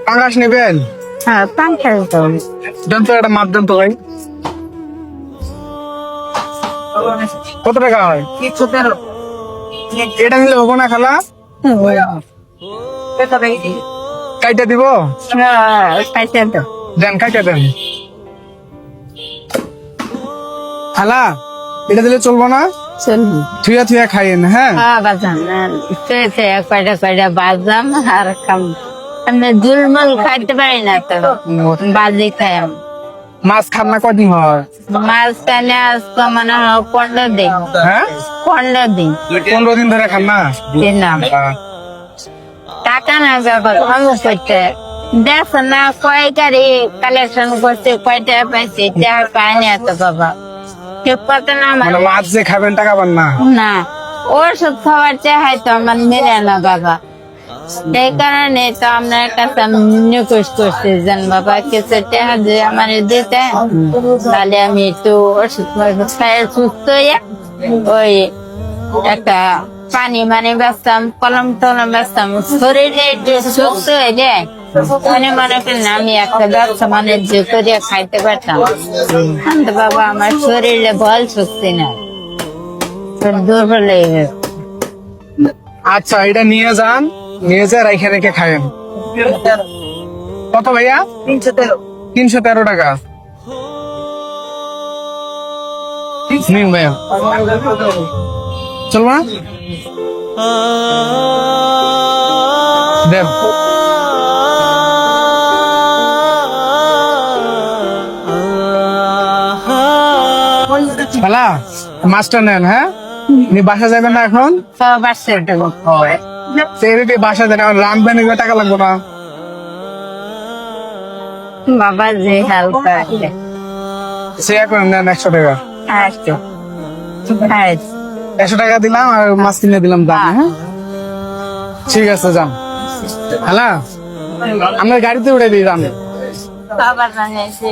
পাঙ্গাস নেবেন? হ্যাঁ, পাঙ্খাস দাও। দেন তো একটা মাপ দেন তো ভাই। কত টাকা হয়? এটা নিলে হবো না খালা? কাইটা দিব? পাইছে তো। দেন কাইটা দেন। খালা এটা দিলে চলবো না? চলবি। থুয়া থুয়া খাইয়েন, হ্যাঁ? হ্যাঁ, বাজাম। কয়টা কয়টা বাজাম আর খাম। আমি দুলমুল খাইতে পারি না তো, বাজি খাই আমি। মাছ খান না কদিন হয়? মাছ খাইলে আজকে মনে হয় 15 দিন। হ্যাঁ 15 দিন 15 দিন ধরে খান না? দিলাম। টাকা না ব্যাপার আমি করতে দেখ না, কয় গাড়ি কালেকশন করছে, কয়টা পাইছে, টাকা পায়নি এত বাবা। ঠিক কথা না মানে মাছ যে খাবেন টাকা পান না? না, ওষুধ খাওয়ার চাই তো আমার মেলে না বাবা। এই কারণে তো আপনার কাছে আমি রিকোয়েস্ট করছি যেন বাবা কিছু টাকা দিয়ে আমার দিতে, তাহলে আমি একটু ওষুধ খাই সুস্থ হয়ে ওই একটা পানি মানে বেচতাম, কলম টলম বেচতাম, শরীরে একটু সুস্থ হয়ে যায়। মনে করেন আমি একটা ব্যবসা বাণিজ্য করে খাইতে পারতাম, কিন্তু বাবা আমার শরীরে বল শক্তি নাই, দুর্বল হয়ে গেছে। আচ্ছা এটা নিয়ে যান, নিয়ে যা রেখে রেখে খায়েন। কত ভাইয়া? 313 টাকা। নিন ভাইয়া। চলবো না? দেন। খালা মাছটা নেন, হ্যাঁ? বাসা যাবেন না এখন? সব আসছে বাসা যান, রান্ধবেন, টাকা লাগবে না? বাবা যে হালকা আছে। সে এখন নেন 100 টাকা। আচ্ছা, 100 টাকা দিলাম আর মাছ কিনে দিলাম দাম, হ্যাঁ? ঠিক আছে যান। হ্যালো, আমরা গাড়িতে উঠে দিই যান। বাবা জানিয়েছে।